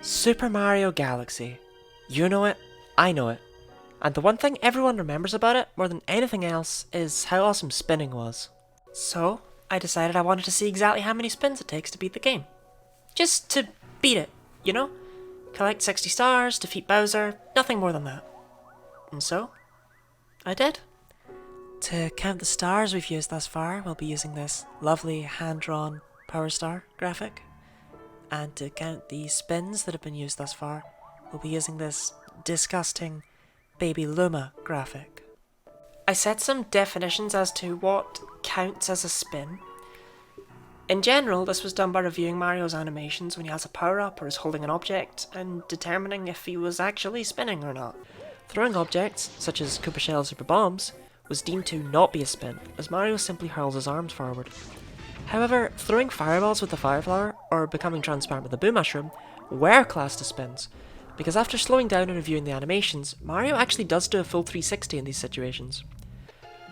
Super Mario Galaxy. You know it, I know it. And the one thing everyone remembers about it, more than anything else, is how awesome spinning was. So, I decided I wanted to see exactly how many spins it takes to beat the game. Just to beat it, you know? Collect 60 stars, defeat Bowser, nothing more than that. And so, I did. To count the stars we've used thus far, we'll be using this lovely hand-drawn Power Star graphic. And to count the spins that have been used thus far, we'll be using this disgusting Baby Luma graphic. I set some definitions as to what counts as a spin. In general, this was done by reviewing Mario's animations when he has a power-up or is holding an object, and determining if he was actually spinning or not. Throwing objects, such as Koopa shells or bombs, was deemed to not be a spin, as Mario simply hurls his arms forward. However, throwing fireballs with the Fire Flower, or becoming transparent with the Boo Mushroom, were classed as spins, because after slowing down and reviewing the animations, Mario actually does do a full 360 in these situations.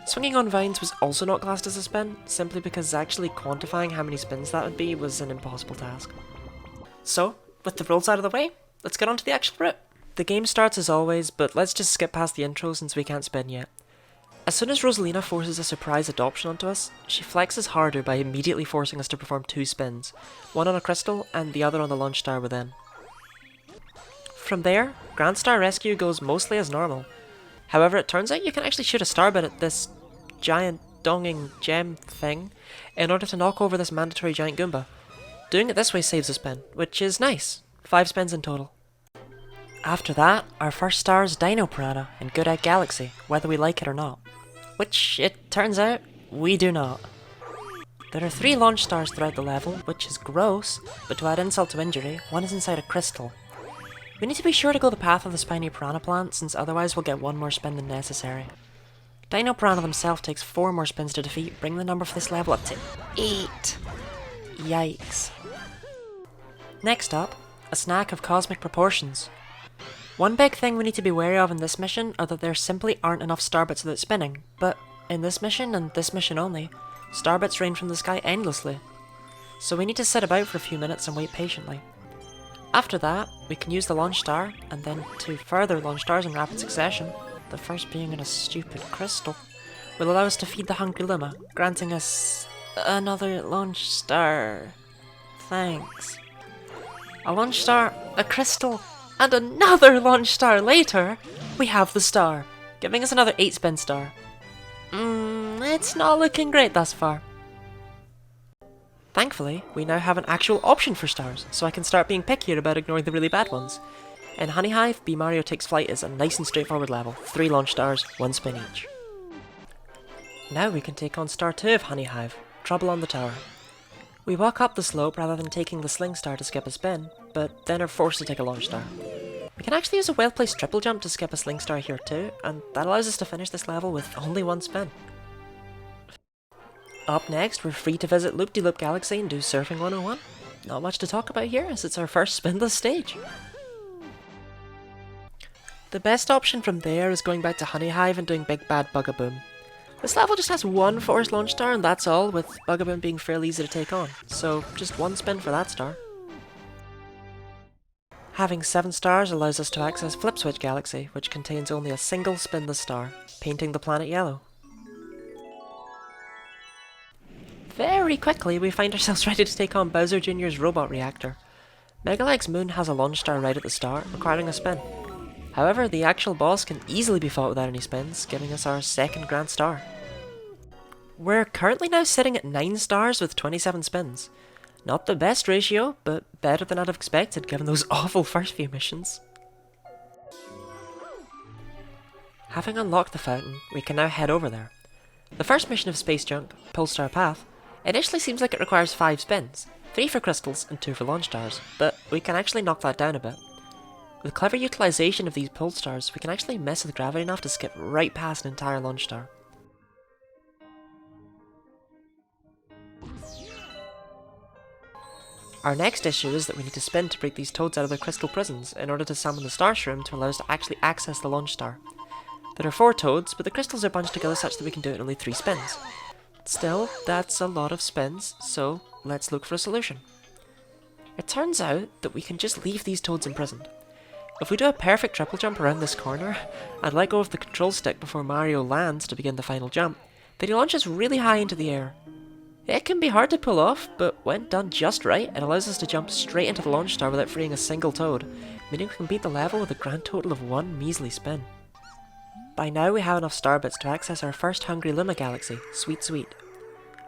Swinging on vines was also not classed as a spin, simply because actually quantifying how many spins that would be was an impossible task. So, with the rules out of the way, let's get on to the actual route. The game starts as always, but let's just skip past the intro since we can't spin yet. As soon as Rosalina forces a surprise adoption onto us, she flexes harder by immediately forcing us to perform 2 spins, one on a crystal and the other on the launch star within. From there, Grand Star Rescue goes mostly as normal. However, it turns out you can actually shoot a starbit at this giant donging gem thing in order to knock over this mandatory giant Goomba. Doing it this way saves a spin, which is nice. 5 spins in total. After that, our first star is Dino Piranha in Good Egg Galaxy, whether we like it or not. Which, it turns out, we do not. There are 3 launch stars throughout the level, which is gross, but to add insult to injury, one is inside a crystal. We need to be sure to go the path of the spiny piranha plant, since otherwise we'll get 1 more spin than necessary. Dino Piranha himself takes 4 more spins to defeat, bringing the number for this level up to 8. Yikes. Next up, a snack of cosmic proportions. One big thing we need to be wary of in this mission are that there simply aren't enough starbits without spinning, but in this mission, and this mission only, starbits rain from the sky endlessly. So we need to sit about for a few minutes and wait patiently. After that, we can use the launch star, and then 2 further launch stars in rapid succession, the first being in a stupid crystal, will allow us to feed the hungry Luma, granting us another launch star. Thanks. A launch star, a crystal, and another launch star later, we have the star, giving us another 8 spin star. It's not looking great thus far. Thankfully, we now have an actual option for stars, so I can start being pickier about ignoring the really bad ones. In Honey Hive, B Mario Takes Flight is a nice and straightforward level, 3 launch stars, 1 spin each. Now we can take on star 2 of Honey Hive, Trouble on the Tower. We walk up the slope rather than taking the Sling Star to skip a spin, but then are forced to take a launch star. We can actually use a well-placed triple jump to skip a Sling Star here too, and that allows us to finish this level with only 1 spin. Up next, we're free to visit Loop-de-Loop Galaxy and do Surfing 101. Not much to talk about here, as it's our first spinless stage. The best option from there is going back to Honey Hive and doing Big Bad Bugaboom. This level just has 1 forced launch star and that's all, with Bugaboom being fairly easy to take on, so just 1 spin for that star. Having 7 stars allows us to access Flip Switch Galaxy, which contains only a single spinless star, painting the planet yellow. Very quickly, we find ourselves ready to take on Bowser Jr.'s robot reactor. Megaleg's Moon has a launch star right at the start, requiring a spin. However, the actual boss can easily be fought without any spins, giving us our 2nd Grand Star. We're currently now sitting at 9 stars with 27 spins. Not the best ratio, but better than I'd have expected given those awful first few missions. Having unlocked the fountain, we can now head over there. The first mission of Space Junk, Polestar Path, initially seems like it requires 5 spins, 3 for crystals and 2 for launch stars, but we can actually knock that down a bit. With clever utilization of these pull stars, we can actually mess with gravity enough to skip right past an entire launch star. Our next issue is that we need to spin to break these toads out of their crystal prisons in order to summon the star shroom to allow us to actually access the launch star. There are 4 toads, but the crystals are bunched together such that we can do it in only 3 spins. Still, that's a lot of spins, so let's look for a solution. It turns out that we can just leave these toads imprisoned. If we do a perfect triple jump around this corner, and let go of the control stick before Mario lands to begin the final jump, then he launches really high into the air. It can be hard to pull off, but when done just right, it allows us to jump straight into the launch star without freeing a single toad, meaning we can beat the level with a grand total of 1 measly spin. By now we have enough star bits to access our first Hungry Luma galaxy, Sweet Sweet.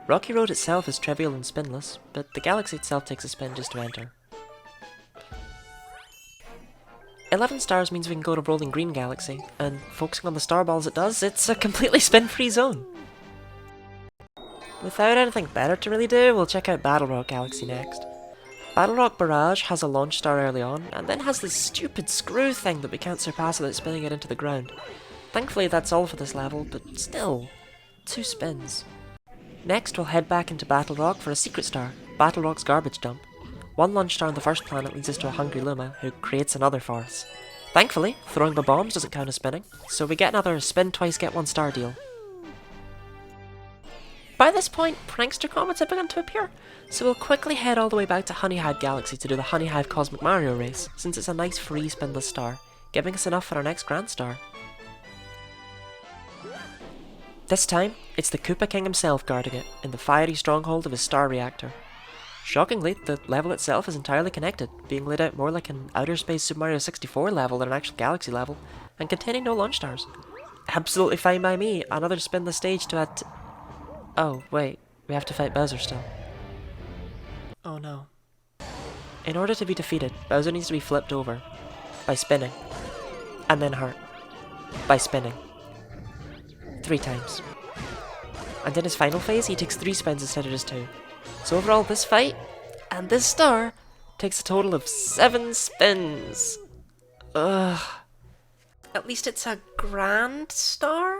Rocky Road itself is trivial and spinless, but the galaxy itself takes a spin just to enter. 11 stars means we can go to Rolling Green Galaxy, and focusing on the star balls it does, it's a completely spin-free zone. Without anything better to really do, we'll check out Battle Rock Galaxy next. Battle Rock Barrage has a launch star early on, and then has this stupid screw thing that we can't surpass without spinning it into the ground. Thankfully that's all for this level, but still, 2 spins. Next we'll head back into Battle Rock for a secret star, Battle Rock's Garbage Dump. 1 launch star on the first planet leads us to a Hungry Luma, who creates another for us. Thankfully, throwing the bombs doesn't count as spinning, so we get another spin twice get 1 star deal. By this point, prankster comets have begun to appear, so we'll quickly head all the way back to Honeyhive Galaxy to do the Honeyhive Cosmic Mario race, since it's a nice free spinless star, giving us enough for our next Grand Star. This time, it's the Koopa King himself guarding it, in the fiery stronghold of his star reactor. Shockingly, the level itself is entirely connected, being laid out more like an Outer Space Super Mario 64 level than an actual galaxy level, and containing no launch stars. Absolutely fine by me, another spinless stage to add to... Oh, wait, we have to fight Bowser still. Oh no. In order to be defeated, Bowser needs to be flipped over, by spinning, and then hurt, by spinning. 3 times. And in his final phase, he takes 3 spins instead of just 2. So overall, this fight, and this star, takes a total of 7 spins. Ugh. At least it's a grand star?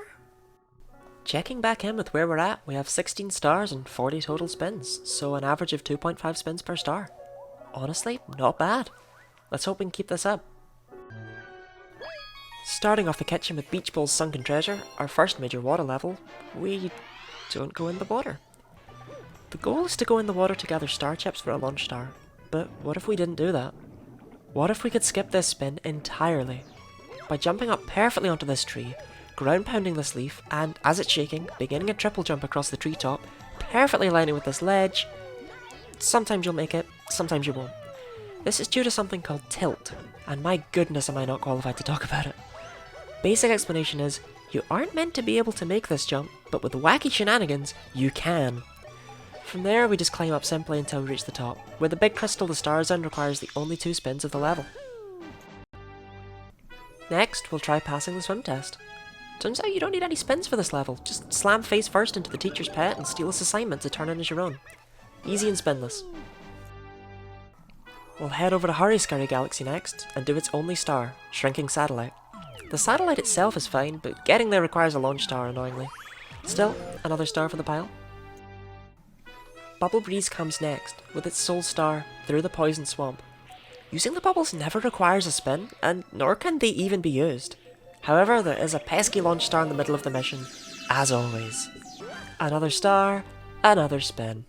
Checking back in with where we're at, we have 16 stars and 40 total spins, so an average of 2.5 spins per star. Honestly, not bad. Let's hope we can keep this up. Starting off the kitchen with Beach Bowl's Sunken Treasure, our first major water level, we don't go in the water. The goal is to go in the water to gather star chips for a launch star, but what if we didn't do that? What if we could skip this spin entirely? By jumping up perfectly onto this tree, ground pounding this leaf, and as it's shaking, beginning a triple jump across the treetop, perfectly aligning with this ledge. Sometimes you'll make it, sometimes you won't. This is due to something called tilt, and my goodness am I not qualified to talk about it. Basic explanation is, you aren't meant to be able to make this jump, but with wacky shenanigans, you can. From there, we just climb up simply until we reach the top, where the big crystal the stars in requires the only 2 spins of the level. Next, we'll try passing the swim test. Turns out you don't need any spins for this level, just slam face first into the teacher's pet and steal his assignment to turn in as your own. Easy and spinless. We'll head over to Hurry Scurry Galaxy next, and do its only star, Shrinking Satellite. The satellite itself is fine, but getting there requires a launch star, annoyingly. Still, another star for the pile. Bubble Breeze comes next, with its sole star, Through the Poison Swamp. Using the bubbles never requires a spin, and nor can they even be used. However, there is a pesky launch star in the middle of the mission, as always. Another star, another spin.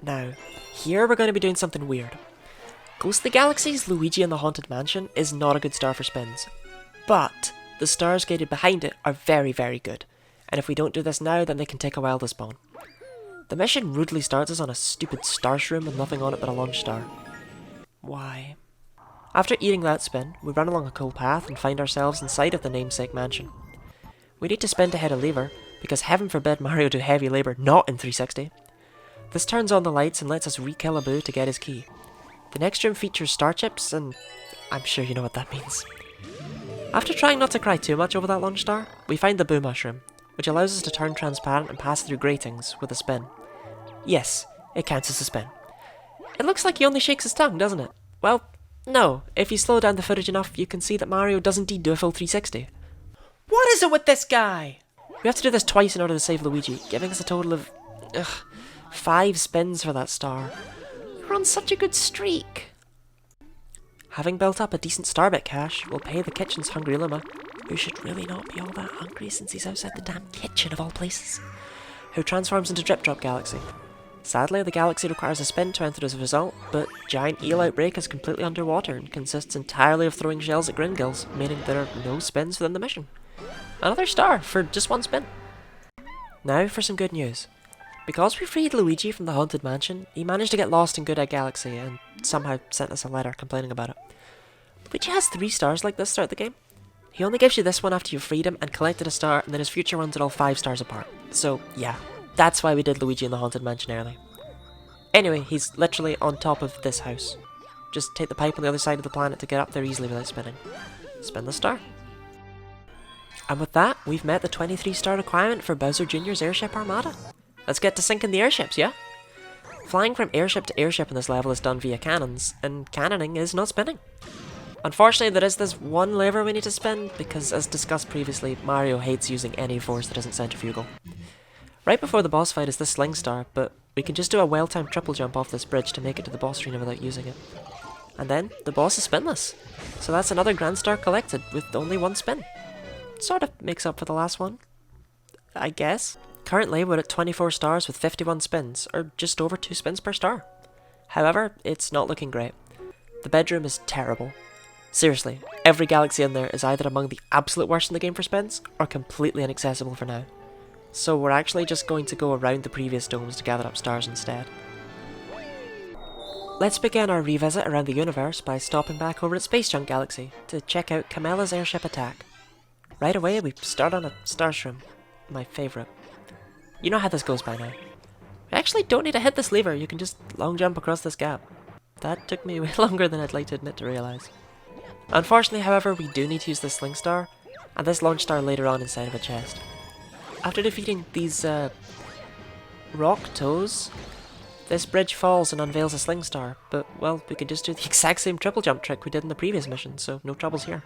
Now, here we're going to be doing something weird. Ghost of the Galaxy's Luigi and the Haunted Mansion is not a good star for spins, but the stars gated behind it are very, very good, and if we don't do this now, then they can take a while to spawn. The mission rudely starts us on a stupid star shroom with nothing on it but a launch star. Why? After eating that spin, we run along a cool path and find ourselves inside of the namesake mansion. We need to spin to hit a lever, because heaven forbid Mario do heavy labour not in 360. This turns on the lights and lets us re-kill a boo to get his key. The next room features star chips, and I'm sure you know what that means. After trying not to cry too much over that launch star, we find the boo mushroom, which allows us to turn transparent and pass through gratings with a spin. Yes, it counts as a spin. It looks like he only shakes his tongue, doesn't it? Well, no. If you slow down the footage enough, you can see that Mario does indeed do a full 360. What is it with this guy? We have to do this twice in order to save Luigi, giving us a total of 5 spins for that star. We're on such a good streak. Having built up a decent starbit cache, we'll pay the kitchen's Hungry Luma, who should really not be all that hungry since he's outside the damn kitchen of all places, who transforms into Drip Drop Galaxy. Sadly, the galaxy requires a spin to enter as a result, but Giant Eel Outbreak is completely underwater and consists entirely of throwing shells at Gringills, meaning there are no spins within the mission. Another star for just one spin. Now for some good news. Because we freed Luigi from the Haunted Mansion, he managed to get lost in Good Egg Galaxy and somehow sent us a letter complaining about it. Luigi has 3 stars like this throughout the game. He only gives you this one after you've freed him and collected a star, and then his future ones are all 5 stars apart. So yeah, that's why we did Luigi in the Haunted Mansion early. Anyway, he's literally on top of this house. Just take the pipe on the other side of the planet to get up there easily without spinning. Spin the star. And with that, we've met the 23 star requirement for Bowser Jr.'s Airship Armada. Let's get to sinking the airships, yeah? Flying from airship to airship in this level is done via cannons, and cannoning is not spinning. Unfortunately, there is this one lever we need to spin, because as discussed previously, Mario hates using any force that isn't centrifugal. Right before the boss fight is this Sling Star, but we can just do a well-timed triple jump off this bridge to make it to the boss arena without using it. And then, the boss is spinless. So that's another Grand Star collected, with only 1 spin. Sort of makes up for the last one, I guess. Currently, we're at 24 stars with 51 spins, or just over 2 spins per star. However, it's not looking great. The bedroom is terrible. Seriously, every galaxy in there is either among the absolute worst in the game for spins, or completely inaccessible for now. So we're actually just going to go around the previous domes to gather up stars instead. Let's begin our revisit around the universe by stopping back over at Space Junk Galaxy to check out Camella's airship attack. Right away, we start on a Starshroom, my favourite. You know how this goes by now. We actually don't need to hit this lever, you can just long jump across this gap. That took me way longer than I'd like to admit to realise. Unfortunately, however, we do need to use this Sling Star, and this Launch Star later on inside of a chest. After defeating these, rock toes, this bridge falls and unveils a Sling Star, but, well, we could just do the exact same triple jump trick we did in the previous mission, so no troubles here.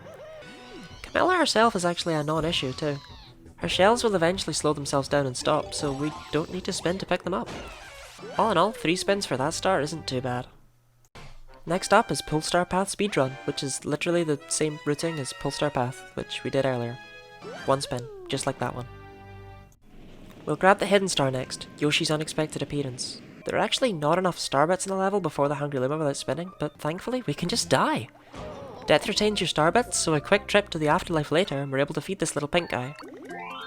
Camella herself is actually a non-issue too. Her shells will eventually slow themselves down and stop, so we don't need to spin to pick them up. All in all, 3 spins for that star isn't too bad. Next up is Polestar Path Speedrun, which is literally the same routing as Polestar Path, which we did earlier. 1 spin, just like that one. We'll grab the hidden star next, Yoshi's Unexpected Appearance. There are actually not enough star bits in the level before the Hungry Luma without spinning, but thankfully we can just die. Death retains your star bits, so a quick trip to the afterlife later and we're able to feed this little pink guy.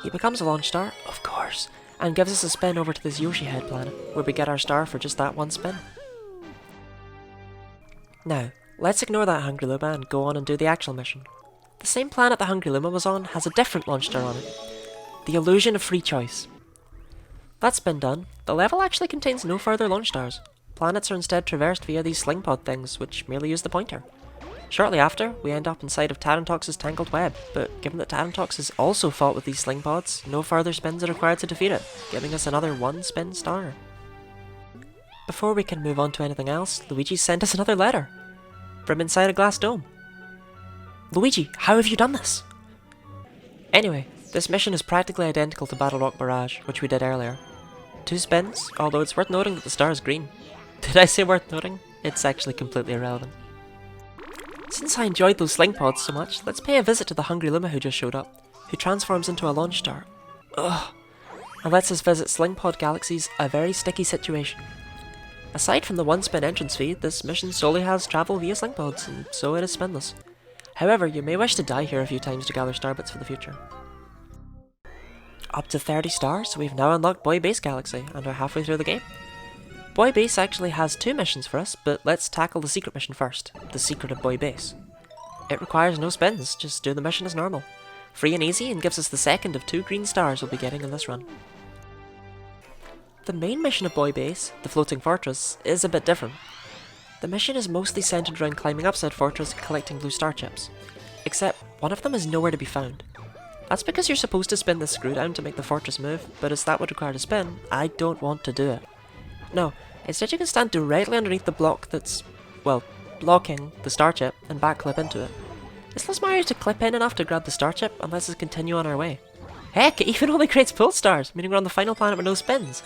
He becomes a launch star, of course, and gives us a spin over to this Yoshi Head planet, where we get our star for just that 1 spin. Now, let's ignore that Hungry Luma and go on and do the actual mission. The same planet the Hungry Luma was on has a different launch star on it. The illusion of free choice. That's been done. The level actually contains no further launch stars. Planets are instead traversed via these sling pod things, which merely use the pointer. Shortly after, we end up inside of Tarantox's Tangled Web, but given that Tarantox has also fought with these sling pods, no further spins are required to defeat it, giving us another 1 spin star. Before we can move on to anything else, Luigi sent us another letter. From inside a glass dome. Luigi, how have you done this? Anyway, this mission is practically identical to Battle Rock Barrage, which we did earlier. 2 spins, although it's worth noting that the star is green. Did I say worth noting? It's actually completely irrelevant. Since I enjoyed those sling pods so much, let's pay a visit to the Hungry Luma who just showed up, who transforms into a launch star. Ugh. And lets us visit Sling Pod Galaxy's a very sticky situation. Aside from the 1 spin entrance fee, this mission solely has travel via sling pods, and so it is spinless. However, you may wish to die here a few times to gather star bits for the future. Up to 30 stars, we've now unlocked Boy Base Galaxy, and are halfway through the game. Boy Base actually has 2 missions for us, but let's tackle the secret mission first, the secret of Boy Base. It requires no spins, just do the mission as normal. Free and easy, and gives us the second of 2 green stars we'll be getting in this run. The main mission of Boy Base, the Floating Fortress, is a bit different. The mission is mostly centered around climbing up said fortress and collecting blue star chips, except one of them is nowhere to be found. That's because you're supposed to spin the screw down to make the fortress move, but as that would require a spin, I don't want to do it. No, instead you can stand directly underneath the block that's, well, blocking the star chip and backclip into it. This allows Mario to clip in enough to grab the star chip and lets us continue on our way. Heck, it even only creates pull stars, meaning we're on the final planet with no spins.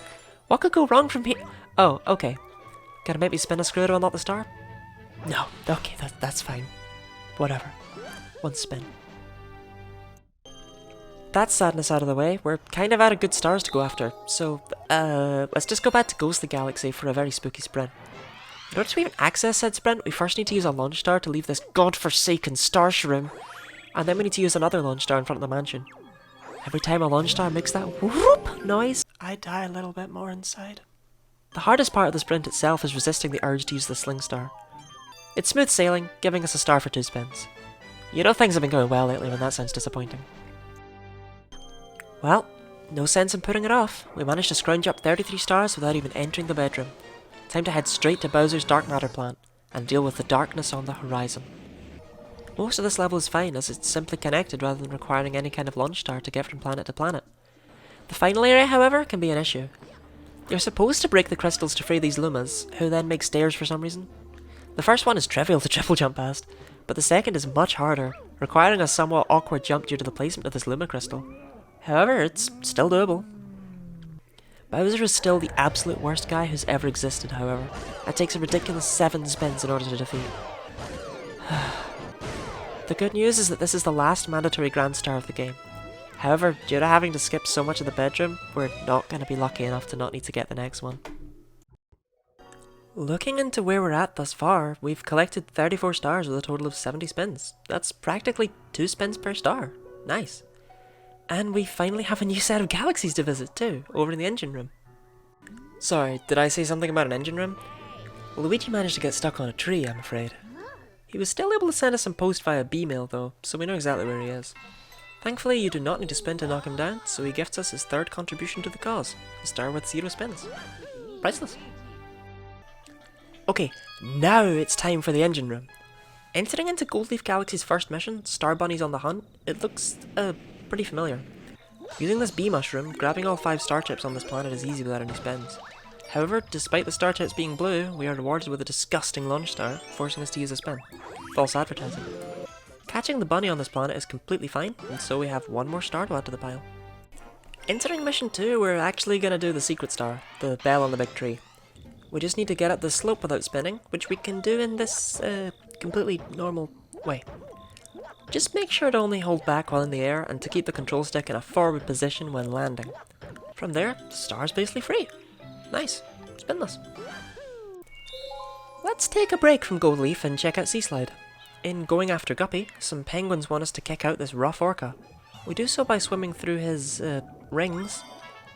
What could go wrong from here? Oh, okay. Gotta make me spin a screw to unlock the star? No, okay, that's fine. Whatever. 1 spin. that sadness out of the way, we're kind of out of good stars to go after, so let's just go back to Ghostly Galaxy for a very spooky sprint. In order to even access said sprint, we first need to use a launch star to leave this godforsaken starsh room, and then we need to use another launch star in front of the mansion. Every time a launch star makes that whoop noise, I die a little bit more inside. The hardest part of the sprint itself is resisting the urge to use the sling star. It's smooth sailing, giving us a star for 2 spins. You know things have been going well lately when that sounds disappointing. Well, no sense in putting it off. We managed to scrounge up 33 stars without even entering the bedroom. Time to head straight to Bowser's dark matter plant and deal with the darkness on the horizon. Most of this level is fine as it's simply connected rather than requiring any kind of launch star to get from planet to planet. The final area, however, can be an issue. You're supposed to break the crystals to free these Lumas, who then make stairs for some reason. The first one is trivial to triple jump past, but the second is much harder, requiring a somewhat awkward jump due to the placement of this Luma crystal. However, it's still doable. Bowser is still the absolute worst guy who's ever existed, however. It takes a ridiculous 7 spins in order to defeat. The good news is that this is the last mandatory Grand Star of the game. However, due to having to skip so much of the bedroom, we're not going to be lucky enough to not need to get the next one. Looking into where we're at thus far, we've collected 34 stars with a total of 70 spins. That's practically 2 spins per star. Nice. And we finally have a new set of galaxies to visit too, over in the engine room. Sorry, did I say something about an engine room? Luigi managed to get stuck on a tree, I'm afraid. He was still able to send us some post via B-mail though, so we know exactly where he is. Thankfully, you do not need to spin to knock him down, so he gifts us his 3rd contribution to the cause, a star with 0 spins. Priceless. Okay, now it's time for the engine room. Entering into Goldleaf Galaxy's first mission, Star Bunny's on the hunt, it looks, pretty familiar. Using this bee mushroom, grabbing all 5 star chips on this planet is easy without any spins. However, despite the star chips being blue, we are rewarded with a disgusting launch star, forcing us to use a spin. False advertising. Catching the bunny on this planet is completely fine, and so we have 1 more star to add to the pile. Entering mission 2, we're actually gonna do the secret star, the bell on the big tree. We just need to get up the slope without spinning, which we can do in this, completely normal way. Just make sure to only hold back while in the air and to keep the control stick in a forward position when landing. From there, the star's basically free. Nice. Spinless. Let's take a break from Gold Leaf and check out Seaslide. In going after Guppy, some penguins want us to kick out this rough orca. We do so by swimming through his, rings,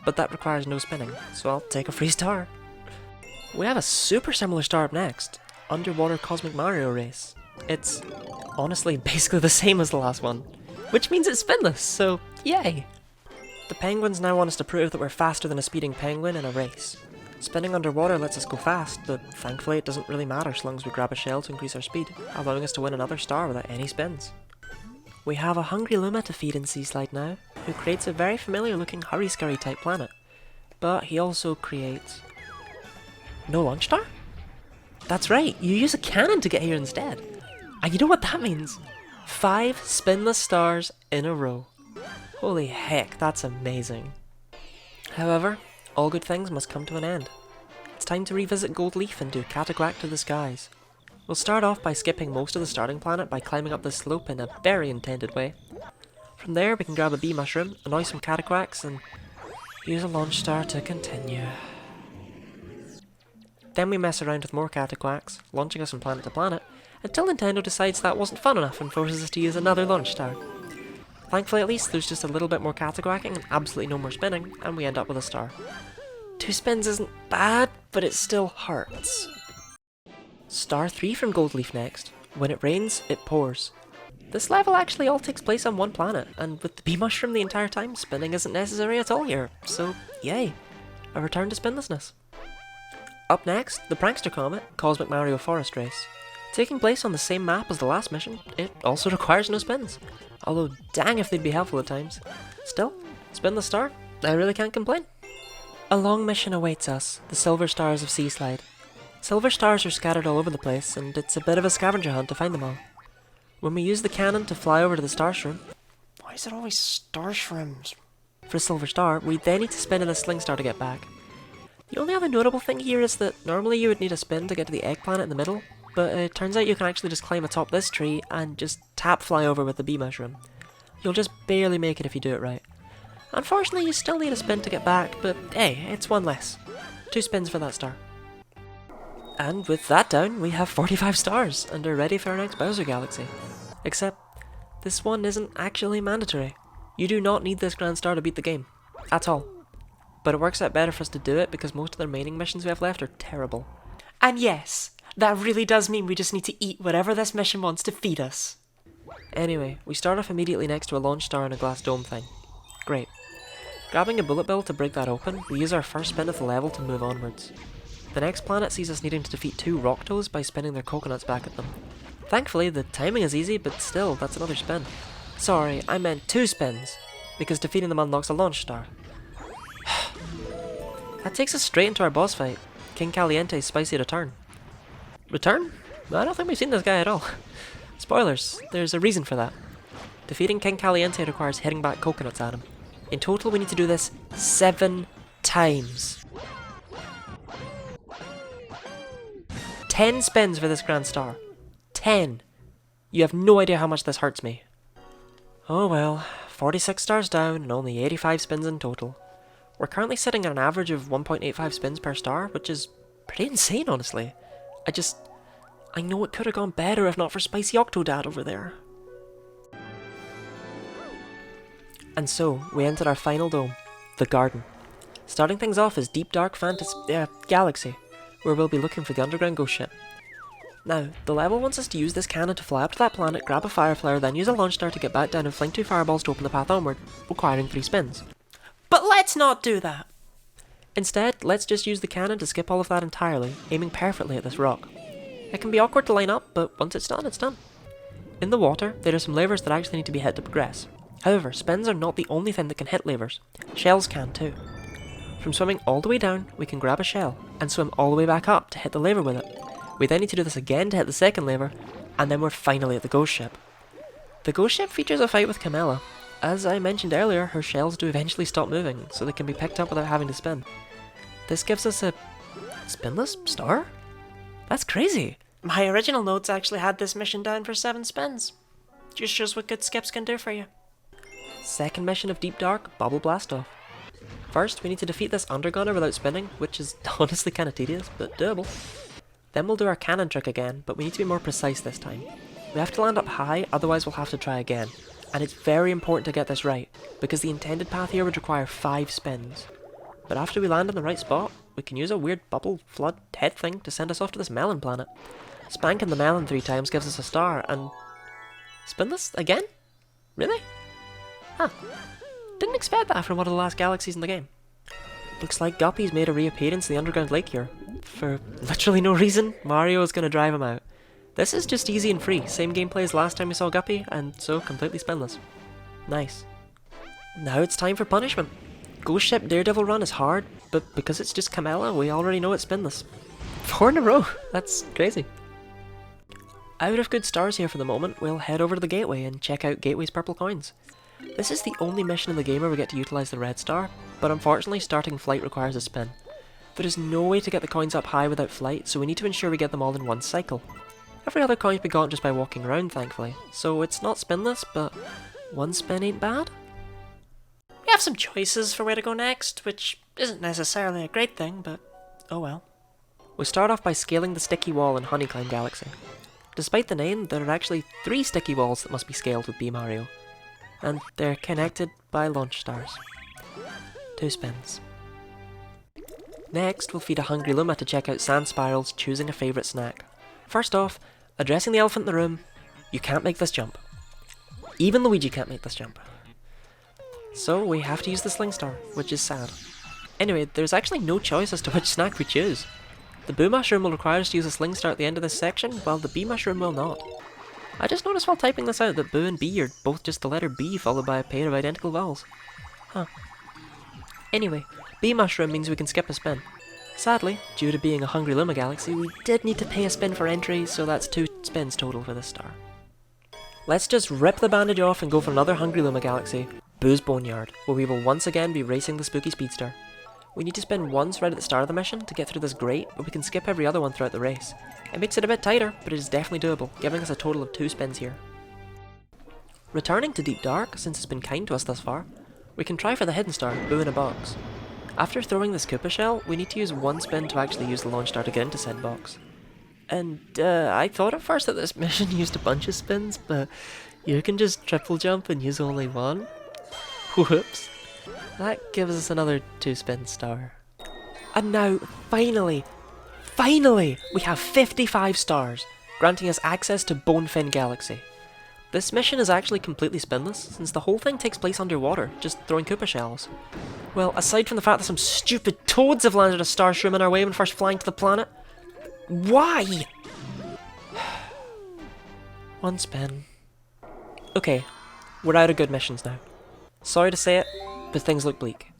but that requires no spinning, so I'll take a free star. We have a super similar star up next, Underwater Cosmic Mario Race. It's honestly basically the same as the last one, which means it's spinless, so yay! The penguins now want us to prove that we're faster than a speeding penguin in a race. Spinning underwater lets us go fast, but thankfully it doesn't really matter so long as we grab a shell to increase our speed, allowing us to win another star without any spins. We have a hungry Luma to feed in Seaslide now, who creates a very familiar looking Hurry Scurry type planet. But he also creates... no launch star? That's right, you use a cannon to get here instead. And you know what that means? 5 spinless stars in a row. Holy heck, that's amazing. However, all good things must come to an end. It's time to revisit Gold Leaf and do Cataquack to the skies. We'll start off by skipping most of the starting planet by climbing up this slope in a very intended way. From there we can grab a bee mushroom, annoy some Cataquacks, and use a launch star to continue. Then we mess around with more Cataquacks, launching us from planet to planet, until Nintendo decides that wasn't fun enough and forces us to use another launch star. Thankfully at least there's just a little bit more Cataquacking and absolutely no more spinning, and we end up with a star. 2 spins isn't bad, but it still hurts. Star 3 from Gold Leaf next. When it rains, it pours. This level actually all takes place on one planet, and with the bee mushroom the entire time, spinning isn't necessary at all here, so yay, a return to spinlessness. Up next, the Prankster Comet, Cosmic Mario Forest Race. Taking place on the same map as the last mission, it also requires no spins. Although, dang if they'd be helpful at times. Still, spin the star, I really can't complain. A long mission awaits us, the Silver Stars of Seaslide. Silver stars are scattered all over the place, and it's a bit of a scavenger hunt to find them all. When we use the cannon to fly over to the star shroom... why is it always star shrooms? For a silver star, we then need to spin in a sling star to get back. The only other notable thing here is that normally you would need a spin to get to the egg planet in the middle, but it turns out you can actually just climb atop this tree and just tap fly over with the bee mushroom. You'll just barely make it if you do it right. Unfortunately, you still need a spin to get back, but hey, it's one less. 2 spins for that star. And with that down, we have 45 stars, and are ready for our next Bowser Galaxy. Except, this one isn't actually mandatory. You do not need this Grand Star to beat the game. At all. But it works out better for us to do it because most of the remaining missions we have left are terrible. And yes, that really does mean we just need to eat whatever this mission wants to feed us. Anyway, we start off immediately next to a launch star and a glass dome thing. Great. Grabbing a bullet bill to break that open, we use our first spin of the level to move onwards. The next planet sees us needing to defeat 2 Rocktoes by spinning their coconuts back at them. Thankfully, the timing is easy, but still, that's another spin. Sorry, I meant 2 spins, because defeating them unlocks a launch star. That takes us straight into our boss fight, King Caliente's spicy return. Return? I don't think we've seen this guy at all. Spoilers, there's a reason for that. Defeating King Caliente requires hitting back coconuts at him. In total, we need to do this 7 times. 10 spins for this Grand Star. 10! You have no idea how much this hurts me. Oh well, 46 stars down and only 85 spins in total. We're currently sitting at an average of 1.85 spins per star, which is pretty insane, honestly. I know it could have gone better if not for Spicy Octodad over there. And so, we entered our final dome, the Garden. Starting things off is Deep Dark Galaxy, where we'll be looking for the underground ghost ship. Now, the level wants us to use this cannon to fly up to that planet, grab a fire flower, then use a launch star to get back down and fling 2 fireballs to open the path onward, requiring 3 spins. But let's not do that! Instead, let's just use the cannon to skip all of that entirely, aiming perfectly at this rock. It can be awkward to line up, but once it's done, it's done. In the water, there are some levers that actually need to be hit to progress. However, spins are not the only thing that can hit levers. Shells can too. From swimming all the way down, we can grab a shell, and swim all the way back up to hit the lever with it. We then need to do this again to hit the second lever, and then we're finally at the ghost ship. The ghost ship features a fight with Camilla. As I mentioned earlier, her shells do eventually stop moving, so they can be picked up without having to spin. This gives us a spinless star? That's crazy! My original notes actually had this mission down for 7 spins. Just shows what good skips can do for you. Second mission of Deep Dark, Bubble Blast Off. First, we need to defeat this Undergunner without spinning, which is honestly kinda tedious, but doable. Then we'll do our cannon trick again, but we need to be more precise this time. We have to land up high, otherwise we'll have to try again. And it's very important to get this right, because the intended path here would require 5 spins. But after we land in the right spot, we can use a weird bubble flood head thing to send us off to this melon planet. Spanking the melon 3 times gives us a star, and... spinless again? Really? Huh. Didn't expect that from one of the last galaxies in the game. Looks like Guppy's made a reappearance in the underground lake here. For literally no reason, Mario is gonna drive him out. This is just easy and free, same gameplay as last time we saw Guppy, and so completely spinless. Nice. Now it's time for punishment. Ghost Ship Daredevil Run is hard, but because it's just Camilla, we already know it's spinless. 4 in a row! That's crazy. Out of good stars here for the moment, we'll head over to the Gateway and check out Gateway's purple coins. This is the only mission in the game where we get to utilise the red star, but unfortunately starting flight requires a spin. There is no way to get the coins up high without flight, so we need to ensure we get them all in one cycle. Every other coin can be gotten just by walking around, thankfully, so it's not spinless, but 1 spin ain't bad. We have some choices for where to go next, which isn't necessarily a great thing, but oh well. We start off by scaling the sticky wall in Honeyclimb Galaxy. Despite the name, there are actually 3 sticky walls that must be scaled with B Mario, and they're connected by launch stars. 2 spins. Next, we'll feed a hungry Luma to check out sand spirals, choosing a favourite snack. First off, addressing the elephant in the room, you can't make this jump. Even Luigi can't make this jump. So we have to use the Sling Star, which is sad. Anyway, there's actually no choice as to which snack we choose. The Boo Mushroom will require us to use a Sling Star at the end of this section, while the Bee Mushroom will not. I just noticed while typing this out that Boo and Bee are both just the letter B followed by a pair of identical vowels. Huh. Anyway, Bee Mushroom means we can skip a spin. Sadly, due to being a Hungry Luma Galaxy, we did need to pay a spin for entry, so that's 2 spins total for this star. Let's just rip the bandage off and go for another Hungry Luma Galaxy, Boo's Boneyard, where we will once again be racing the Spooky Speedster. We need to spin once right at the start of the mission to get through this grate, but we can skip every other one throughout the race. It makes it a bit tighter, but it is definitely doable, giving us a total of 2 spins here. Returning to Deep Dark, since it's been kind to us thus far, we can try for the hidden star, Boo in a Box. After throwing this Koopa shell, we need to use one spin to actually use the launch star to get into said box. And I thought at first that this mission used a bunch of spins, but you can just triple jump and use only one. Whoops. That gives us another 2-spin star. And now, finally, we have 55 stars, granting us access to Bonefin Galaxy. This mission is actually completely spinless, since the whole thing takes place underwater, just throwing Koopa shells. Well, aside from the fact that some stupid toads have landed a star shroom in our way when first flying to the planet. Why? One spin. Okay, we're out of good missions now. Sorry to say it, but things look bleak.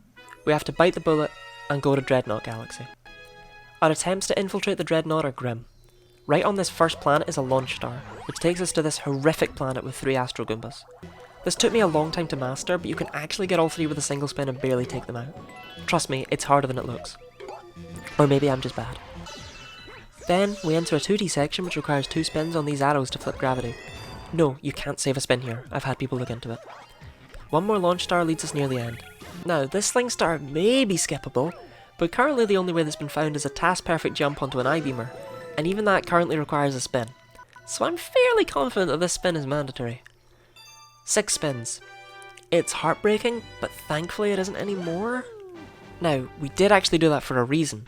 We have to bite the bullet and go to Dreadnought Galaxy. Our attempts to infiltrate the Dreadnought are grim. Right on this first planet is a launch star, which takes us to this horrific planet with 3 Astro Goombas. This took me a long time to master, but you can actually get all 3 with a single spin and barely take them out. Trust me, it's harder than it looks. Or maybe I'm just bad. Then, we enter a 2D section which requires 2 spins on these arrows to flip gravity. No, you can't save a spin here, I've had people look into it. One more launch star leads us near the end. Now, this sling star may be skippable, but currently the only way that's been found is a task-perfect jump onto an I-beamer, and even that currently requires a spin. So I'm fairly confident that this spin is mandatory. 6 spins. It's heartbreaking, but thankfully it isn't anymore. Now, we did actually do that for a reason.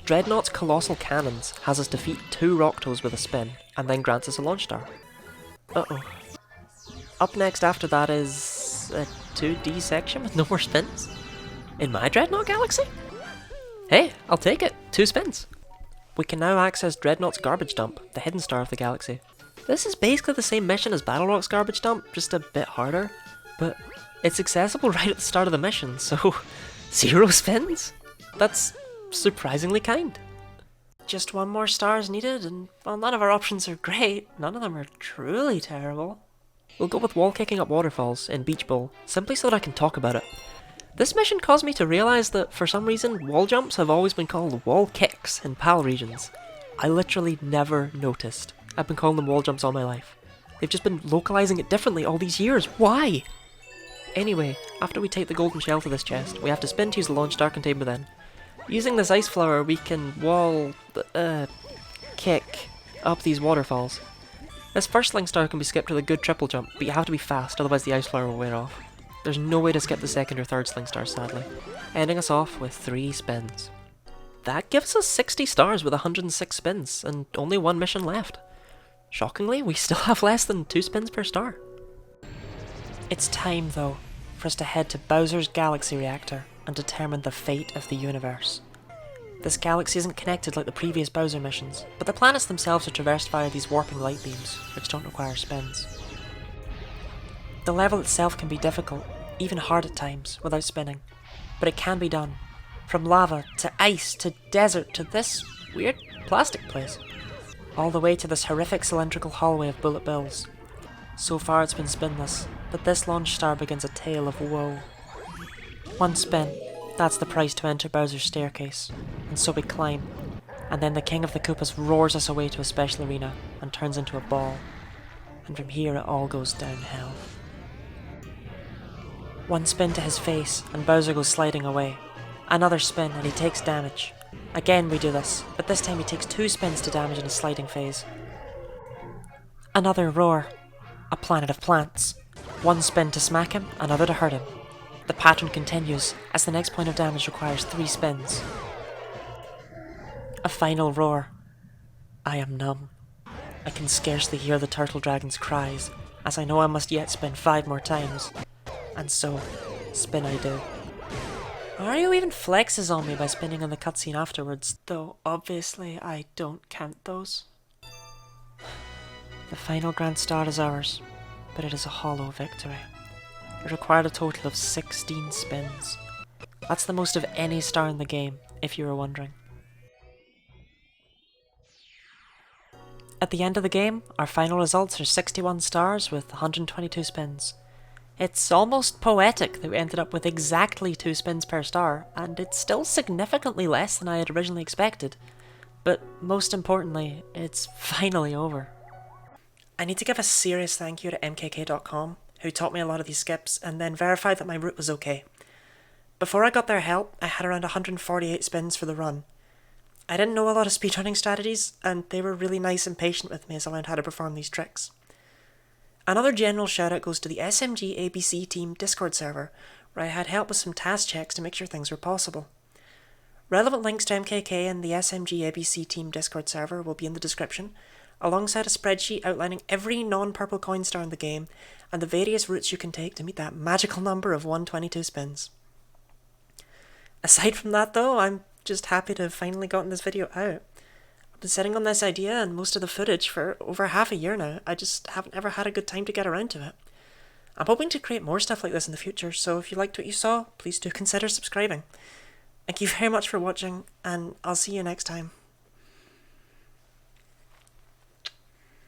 Dreadnought's Colossal Cannons has us defeat 2 Roctos with a spin, and then grants us a launch star. Uh-oh. Up next after that is a 2D section with no more spins? In my Dreadnought Galaxy? Hey, I'll take it. 2 spins. We can now access Dreadnought's Garbage Dump, the hidden star of the galaxy. This is basically the same mission as Battle Rock's Garbage Dump, just a bit harder, but it's accessible right at the start of the mission, so 0 spins? That's surprisingly kind. Just 1 more star is needed, and while none of our options are great, none of them are truly terrible. We'll go with wall kicking up waterfalls in Beach Bowl, simply so that I can talk about it. This mission caused me to realise that, for some reason, wall jumps have always been called wall kicks in PAL regions. I literally never noticed. I've been calling them wall jumps all my life. They've just been localising it differently all these years. Why? Anyway, after we take the golden shell to this chest, we have to spin to use the launch star contained within. Using this ice flower, we can kick up these waterfalls. This first sling star can be skipped with a good triple jump, but you have to be fast, otherwise the ice flower will wear off. There's no way to skip the second or third sling stars, sadly, ending us off with 3 spins. That gives us 60 stars with 106 spins, and only 1 mission left. Shockingly, we still have less than 2 spins per star. It's time, though, for us to head to Bowser's Galaxy Reactor and determine the fate of the universe. This galaxy isn't connected like the previous Bowser missions, but the planets themselves are traversed via these warping light beams, which don't require spins. The level itself can be difficult, even hard at times, without spinning, but it can be done. From lava, to ice, to desert, to this weird plastic place. All the way to this horrific cylindrical hallway of bullet bills. So far it's been spinless, but this launch star begins a tale of woe. 1 spin, that's the price to enter Bowser's staircase, and so we climb, and then the King of the Koopas roars us away to a special arena, and turns into a ball. And from here it all goes downhill. 1 spin to his face, and Bowser goes sliding away. Another spin, and he takes damage. Again we do this, but this time he takes 2 spins to damage in his sliding phase. Another roar. A planet of plants. 1 spin to smack him, another to hurt him. The pattern continues, as the next point of damage requires 3 spins. A final roar. I am numb. I can scarcely hear the turtle dragon's cries, as I know I must yet spin 5 more times. And so, spin I do. Mario even flexes on me by spinning on the cutscene afterwards, though obviously I don't count those. The final Grand Star is ours, but it is a hollow victory. It required a total of 16 spins. That's the most of any star in the game, if you were wondering. At the end of the game, our final results are 61 stars with 122 spins. It's almost poetic that we ended up with exactly 2 spins per star, and it's still significantly less than I had originally expected. But most importantly, it's finally over. I need to give a serious thank you to mkk.com, who taught me a lot of these skips and then verified that my route was okay. Before I got their help, I had around 148 spins for the run. I didn't know a lot of speedrunning strategies, and they were really nice and patient with me as I learned how to perform these tricks. Another general shout out goes to the SMG ABC team Discord server, where I had help with some task checks to make sure things were possible. Relevant links to MKK and the SMG ABC team Discord server will be in the description, alongside a spreadsheet outlining every non-purple coin star in the game and the various routes you can take to meet that magical number of 122 spins. Aside from that though, I'm just happy to have finally gotten this video out. I've been sitting on this idea and most of the footage for over half a year now. I just haven't ever had a good time to get around to it. I'm hoping to create more stuff like this in the future, so if you liked what you saw, please do consider subscribing. Thank you very much for watching, and I'll see you next time.